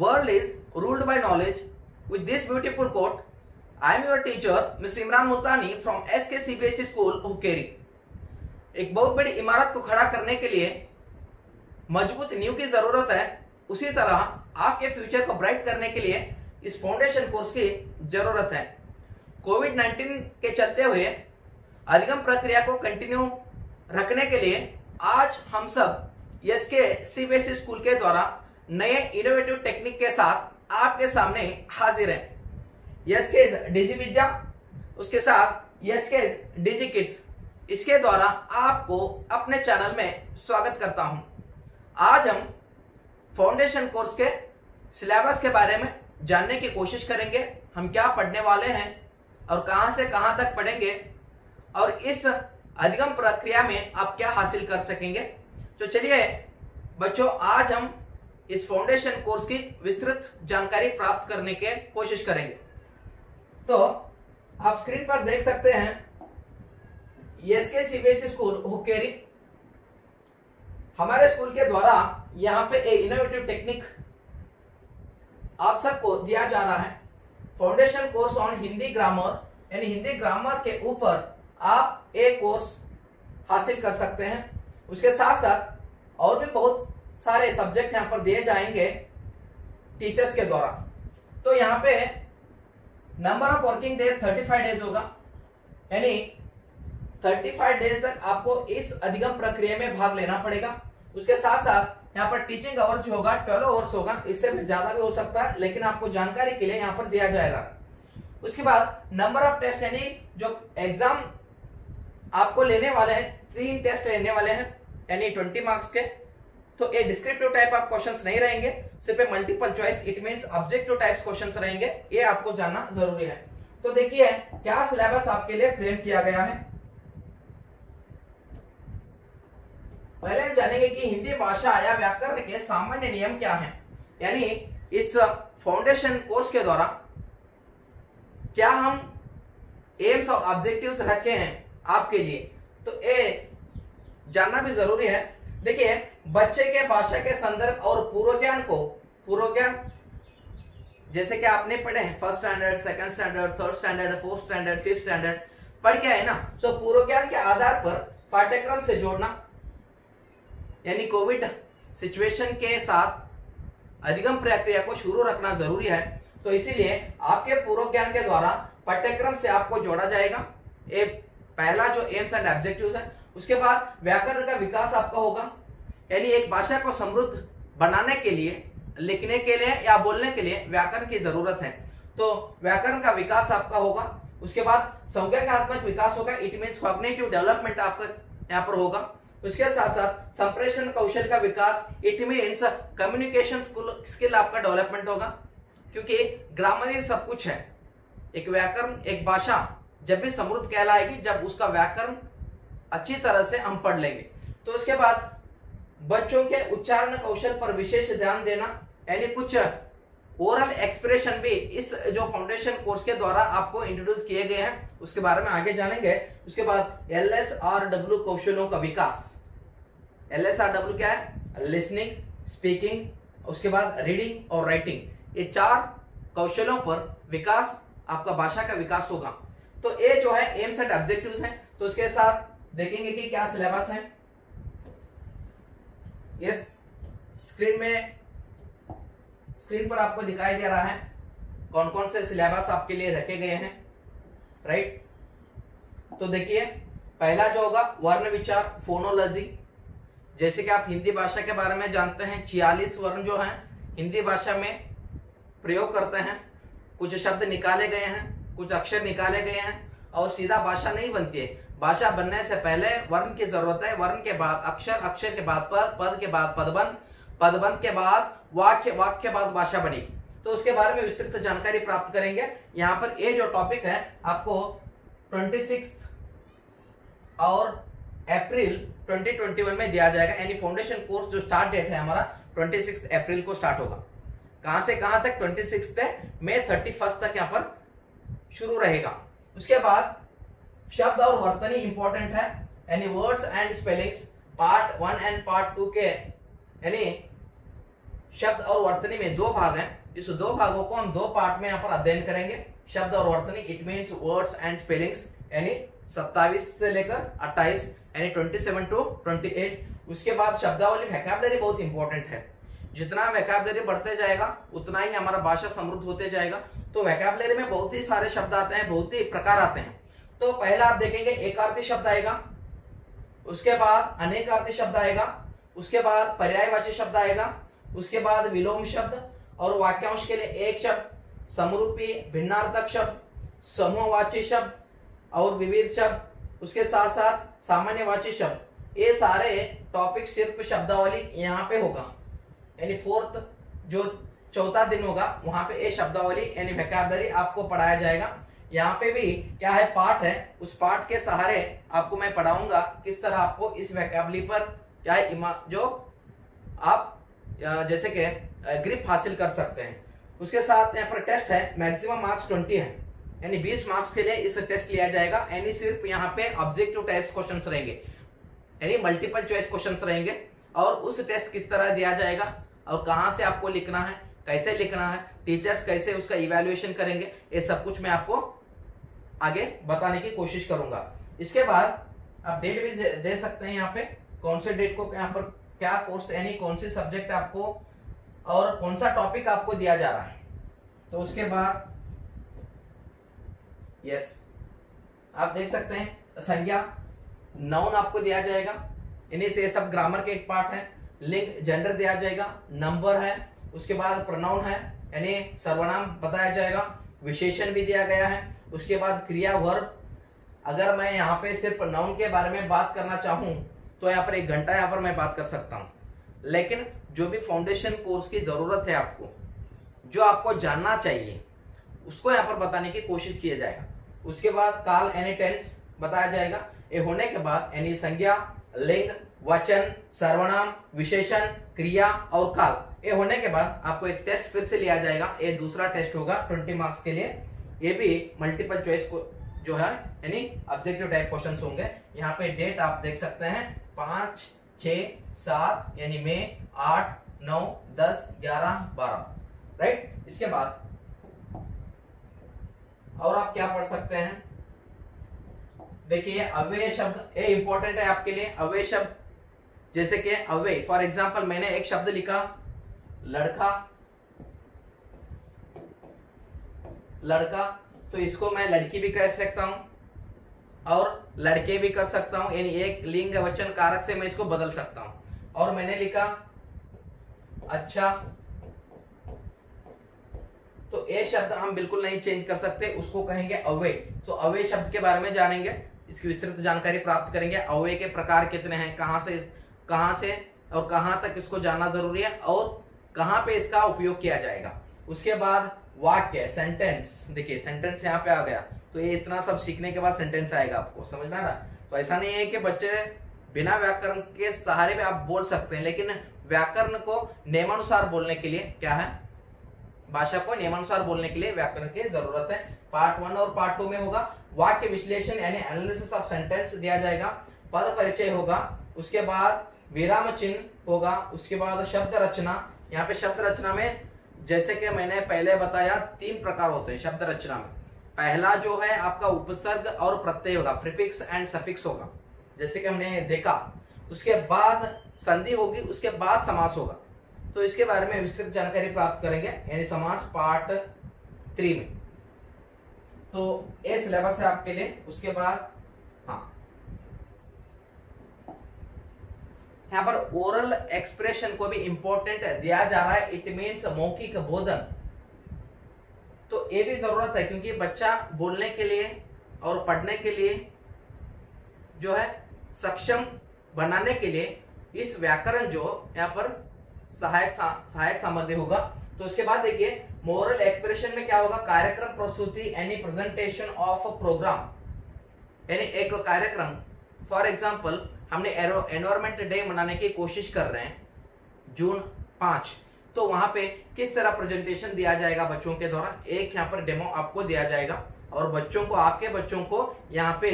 World is ruled by knowledge. With this beautiful quote, I am your teacher, Mr. Imran Multani from SK CBSE School, Hukkeri. एक बहुत बड़ी इमारत को खड़ा करने के लिए मजबूत नींव की जरूरत है, उसी तरह आपके फ्यूचर को ब्राइट करने के लिए इस फाउंडेशन कोर्स की जरूरत है। कोविड-19 के चलते हुए अधिगम प्रक्रिया को कंटिन्यू रखने के लिए आज हम सब एसके सीबीएसई स्कूल के द्वारा नए इनोवेटिव टेक्निक के साथ आपके सामने हाजिर हैं। एसके डिजी विद्या, उसके साथ एसके डिजी किड्स, इसके द्वारा आपको अपने चैनल में स्वागत करता हूं। आज हम फाउंडेशन कोर्स के सिलेबस के बारे में जानने की कोशिश करेंगे। हम क्या पढ़ने वाले हैं और कहां से कहां तक पढ़ेंगे और इस अधिगम प्रक्रिया में आप क्या हासिल कर सकेंगे। तो चलिए बच्चों, आज हम इस फाउंडेशन कोर्स की विस्तृत जानकारी प्राप्त करने की कोशिश करेंगे। तो आप स्क्रीन पर देख सकते हैं एसके सीबीएसई स्कूल हुक्केरी। हमारे स्कूल के द्वारा यहाँ पे एक इनोवेटिव टेक्निक आप सबको दिया जा रहा है। Foundation course on Hindi grammar, यानी हिंदी ग्रामर के ऊपर आप एक कोर्स हासिल कर सकते हैं। उसके साथ साथ और भी बहुत सारे सब्जेक्ट यहाँ पर दिए जाएंगे टीचर्स के द्वारा। तो यहाँ पे number of working days 35 days होगा, यानी 35 डेज तक आपको इस अधिगम प्रक्रिया में भाग लेना पड़ेगा। उसके साथ साथ यहाँ पर टीचिंग आवर्स जो होगा 12 आवर्स होगा, इससे ज्यादा भी हो सकता है, लेकिन आपको जानकारी के लिए यहाँ पर दिया जाएगा। उसके बाद नंबर ऑफ टेस्ट, यानी जो एग्जाम आपको लेने वाले हैं, 3 टेस्ट लेने वाले हैं, यानी 20 मार्क्स के। तो ये डिस्क्रिप्टिव टाइप ऑफ क्वेश्चंस नहीं रहेंगे, सिर्फ multiple choice, it means objective types questions रहेंगे। ये आपको जानना जरूरी है। तो देखिए क्या सिलेबस आपके लिए फ्रेम किया गया है। पहले हम जानेंगे कि हिंदी भाषा या व्याकरण के सामान्य नियम क्या हैं, यानी इस फाउंडेशन कोर्स के द्वारा क्या हम एम्स और ऑब्जेक्टिव्स रखे हैं आपके लिए, तो ये जानना भी जरूरी है। देखिए, बच्चे के भाषा के संदर्भ और पूर्व ज्ञान जैसे कि आपने पढ़े हैं first standard, second standard, third standard, fourth standard, fifth standard पढ़ के है ना। तो पूर्व ज्ञान के आधार पर पाठ्यक्रम से जोड़ना, यानी कोविड सिचुएशन के साथ अधिगम प्रक्रिया को शुरू रखना जरूरी है। तो इसीलिए आपके पूर्व ज्ञान के द्वारा पाठ्यक्रम से आपको जोड़ा जाएगा। ये पहला जो एम्स एंड ऑब्जेक्टिव्स है। उसके बाद व्याकरण का विकास आपका होगा, यानी एक भाषा को समृद्ध बनाने के लिए, लिखने के लिए या बोलने के लिए व्याकरण की जरूरत है। तो व्याकरण का विकास आपका होगा। उसके बाद संज्ञानात्मक विकास होगा, इट मींस कॉग्निटिव डेवलपमेंट आपका यहाँ पर होगा। उसके साथ साथ संप्रेषण कौशल का विकास, इट मींस कम्युनिकेशन स्किल आपका डेवलपमेंट होगा, क्योंकि ग्रामर ही सब कुछ है। एक व्याकरण, एक भाषा जब भी समृद्ध कहलाएगी जब उसका व्याकरण अच्छी तरह से हम पढ़ लेंगे। तो उसके बाद बच्चों के उच्चारण कौशल पर विशेष ध्यान देना, यानी कुछ ओरल एक्सप्रेशन भी इस जो फाउंडेशन कोर्स के द्वारा आपको इंट्रोड्यूस किए गए हैं, उसके बारे में आगे जानेंगे। उसके बाद LSRW कौशलों का विकास। LSRW क्या है? लिसनिंग, स्पीकिंग, उसके बाद रीडिंग और राइटिंग। ये 4 कौशलों पर विकास, आपका भाषा का विकास होगा। तो ये जो है एम्स एंड ऑब्जेक्टिव्स हैं। तो उसके साथ देखेंगे कि क्या सिलेबस है। यस, स्क्रीन पर आपको दिखाई दे रहा है कौन कौन से सिलेबस आपके लिए रखे गए हैं, राइट। तो देखिए, पहला जो होगा वर्ण विचार, फोनोलॉजी। जैसे कि आप हिंदी भाषा के बारे में जानते हैं, 46 वर्ण जो हैं हिंदी भाषा में प्रयोग करते हैं। कुछ शब्द निकाले गए हैं, कुछ अक्षर निकाले गए हैं, और सीधा भाषा नहीं बनती है। भाषा बनने से पहले वर्ण की जरूरत है, वर्ण के बाद अक्षर, अक्षर के बाद पद, पद के बाद पदबंध, पदबंध के बाद वाक्य, वाक्य के बाद भाषा बनेगी। तो उसके बारे में विस्तृत जानकारी प्राप्त करेंगे। यहाँ पर ये जो टॉपिक है आपको 26 और अप्रैल 2021 में दिया जाएगा, यानी फाउंडेशन कोर्स जो स्टार्ट डेट है हमारा 26 अप्रैल को स्टार्ट होगा। कहां से कहां तक? 26 से मई 31 तक यहाँ पर शुरू रहेगा। उसके बाद शब्द और वर्तनी इंपॉर्टेंट है, यानी words and spellings part 1 and part 2 के, यानी शब्द और वर्तनी में दो भाग हैं। इस दो भागों को हम दो पार्ट में यहाँ पर अध्ययन करेंगे। शब्द और वर्तनी, it means words and spellings, यानी 27 से लेकर 28, यानी 27 to 28। उसके बाद शब्दावली, वोकैबुलरी बहुत इंपॉर्टेंट है। जितना वोकैबुलरी बढ़ते जाएगा उतना ही हमारा भाषा समृद्ध होते जाएगा। तो वोकैबुलरी में बहुत ही सारे शब्द आते हैं, बहुत ही प्रकार आते हैं। तो पहला आप देखेंगे एकार्थी शब्द आएगा, उसके बाद अनेकार्थी शब्द आएगा, उसके बाद पर्यायवाची शब्द आएगा, उसके बाद विलोम शब्द और वाक्यांश के लिए एक शब्द, समरूपी भिन्नार्थक शब्द, समूहवाची शब्द और विविध शब्द, उसके साथ साथ सामान्यवाची शब्द। ये सारे टॉपिक सिर्फ शब्दावली यहाँ पे होगा, यानी फोर्थ जो चौथा दिन होगा वहां पे ये शब्दावली यानी वोकैबुलरी आपको पढ़ाया जाएगा। यहाँ पे भी क्या है, पाठ है, उस पाठ के सहारे आपको मैं पढ़ाऊंगा किस तरह आपको इस वोकैबुलरी पर क्या है जो आप जैसे कि ग्रिप हासिल कर सकते हैं। उसके साथ यहाँ पर टेस्ट है, मैक्सिमम मार्क्स 20 है, यानी 20 मार्क्स के लिए इस टेस्ट लिया जाएगा। यानी सिर्फ यहाँ पे ऑब्जेक्टिव टाइप्स क्वेश्चंस रहेंगे, यानी मल्टीपल चॉइस क्वेश्चंस रहेंगे। और उस टेस्ट किस तरह दिया जाएगा और कहाँ से आपको लिखना है, कैसे लिखना है, टीचर्स कैसे उसका इवैल्यूएशन करेंगे, ये सब कुछ मैं आपको आगे बताने की कोशिश करूंगा। इसके बाद आप डेट भी दे सकते हैं, यहाँ पे कौन से डेट को यहाँ पर क्या कोर्स यानी कौन सी सब्जेक्ट आपको और कौन सा टॉपिक आपको दिया जा रहा है। तो उसके बाद यस आप देख सकते हैं संज्ञा, नाउन आपको दिया जाएगा, इन्हीं से ये सब ग्रामर के एक पार्ट है। लिंग, जेंडर दिया जाएगा, नंबर है, उसके बाद प्रोनाउन है यानी सर्वनाम बताया जाएगा, विशेषण भी दिया गया है। उसके बाद क्रिया, वर्ब। अगर मैं यहाँ पे सिर्फ नाउन के बारे में बात करना चाहूं तो यहाँ पर 1 घंटा यहाँ पर मैं बात कर सकता हूँ, लेकिन जो भी फाउंडेशन कोर्स की जरूरत है आपको, जो आपको जानना चाहिए उसको यहाँ पर बताने की कोशिश किया जाएगा। उसके बाद काल यानी टेंस बताया जाएगा। ये होने के बाद यानी संज्ञा, लिंग, वचन, सर्वनाम, विशेषण, क्रिया और काल, ये होने के बाद आपको एक टेस्ट फिर से लिया जाएगा। ये दूसरा टेस्ट होगा 20 मार्क्स के लिए। ये भी मल्टीपल चॉइस को जो है यानी ऑब्जेक्टिव टाइप क्वेश्चंस होंगे। यहाँ पे डेट आप देख सकते हैं 5, 6, 7 यानी मई, 8, 9, 10, 11, 12, राइट। इसके बाद और आप क्या पढ़ सकते हैं, देखिए अव्यय शब्द, ये इंपॉर्टेंट है आपके लिए। अव्यय शब्द जैसे कि अव्यय, फॉर एग्जांपल मैंने एक शब्द लिखा लड़का, लड़का, तो इसको मैं लड़की भी कह सकता हूं और लड़के भी कर सकता हूं, यानी एक लिंग वचन कारक से मैं इसको बदल सकता हूं। और मैंने लिखा अच्छा, तो ये शब्द हम बिल्कुल नहीं चेंज कर सकते, उसको कहेंगे अव्यय। तो अव्यय शब्द के बारे में जानेंगे, इसकी विस्तृत जानकारी प्राप्त करेंगे। अव्यय के प्रकार कितने हैं, कहां से और कहां तक इसको जानना जरूरी है और कहां पे इसका उपयोग किया जाएगा। उसके बाद वाक्य, सेंटेंस, देखिए सेंटेंस यहाँ पे आ गया, तो ये इतना सब सीखने के बाद सेंटेंस आएगा, आपको समझ में आ रहा। तो ऐसा नहीं है कि बच्चे बिना व्याकरण के सहारे में आप बोल सकते हैं, लेकिन व्याकरण को नियमानुसार बोलने के लिए क्या है, भाषा को नियमानुसार बोलने के लिए व्याकरण की जरूरत है। पार्ट 1 और पार्ट 2 में होगा वाक्य विश्लेषण यानी एनालिसिस ऑफ सेंटेंस दिया जाएगा, पद परिचय होगा, उसके बाद विराम चिन्ह होगा, उसके बाद शब्द रचना। यहाँ पे शब्द रचना में जैसे कि मैंने पहले बताया 3 प्रकार होते हैं शब्द रचना में। पहला जो है आपका उपसर्ग और प्रत्यय होगा, प्रीफिक्स एंड सफिक्स होगा, जैसे कि हमने देखा। उसके बाद संधि होगी, उसके बाद समास होगा। तो इसके बारे में विस्तृत जानकारी प्राप्त करेंगे यानी समास पार्ट 3 में। तो ये सिलेबस है आपके लिए। उसके बाद हाँ, यहाँ पर ओरल एक्सप्रेशन को भी इंपॉर्टेंट दिया जा रहा है, इट मीन्स मौखिक बोधन। तो ये भी जरूरत है क्योंकि बच्चा बोलने के लिए और पढ़ने के लिए जो है सक्षम बनाने के लिए इस व्याकरण जो यहाँ पर सहायक सामग्री होगा। तो उसके बाद देखिए मोरल एक्सप्रेशन में क्या होगा, कार्यक्रम प्रस्तुति यानी प्रेजेंटेशन ऑफ प्रोग्राम, यानी एक कार्यक्रम। फॉर एग्जांपल हमने एनवायरमेंट डे मनाने की कोशिश कर रहे हैं जून 5, तो वहां पे किस तरह प्रेजेंटेशन दिया जाएगा बच्चों के द्वारा, एक यहाँ पर डेमो आपको दिया जाएगा और बच्चों को, आपके बच्चों को यहाँ पे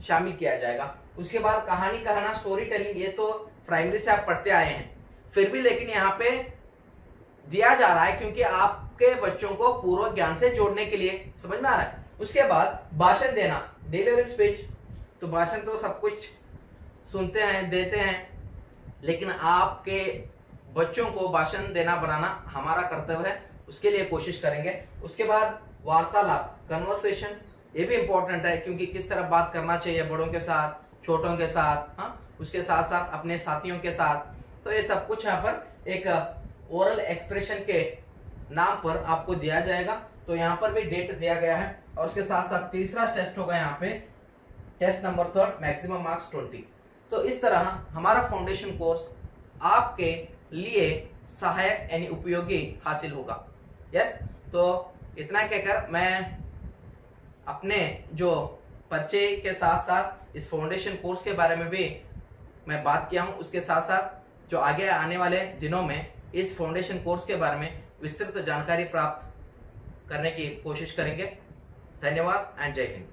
शामिल किया जाएगा। उसके बाद कहानी कहना, स्टोरी टेलिंग, ये तो प्राइमरी से आप पढ़ते आए हैं फिर भी, लेकिन यहाँ पे दिया जा रहा है क्योंकि आपके बच्चों को पूर्व ज्ञान से जोड़ने के लिए। समझ में आ रहा है? उसके बाद भाषण देना, डिलीवरिंग स्पीच। तो भाषण तो सब कुछ सुनते हैं, देते हैं, लेकिन आपके बच्चों को भाषण देना बनाना हमारा कर्तव्य है, उसके लिए कोशिश करेंगे। उसके बाद वार्तालाप, कन्वर्सेशन, ये भी इंपॉर्टेंट है क्योंकि किस तरह बात करना चाहिए बड़ों के साथ, छोटों के साथ, हाँ, उसके साथ साथ अपने साथियों के साथ। तो ये सब कुछ यहाँ पर एक ओरल एक्सप्रेशन के नाम पर आपको दिया जाएगा। तो यहाँ पर भी डेट दिया गया है और उसके साथ साथ तीसरा टेस्ट होगा यहाँ पे, टेस्ट नंबर 3, मैक्सिमम मार्क्स 20। तो इस तरह हमारा फाउंडेशन कोर्स आपके लिए सहायक यानी उपयोगी हासिल होगा। यस, तो इतना कहकर मैं अपने जो परिचय के साथ साथ इस फाउंडेशन कोर्स के बारे में भी मैं बात किया हूं, उसके साथ साथ जो आगे आने वाले दिनों में इस फाउंडेशन कोर्स के बारे में विस्तृत जानकारी प्राप्त करने की कोशिश करेंगे। धन्यवाद एंड जय हिंद।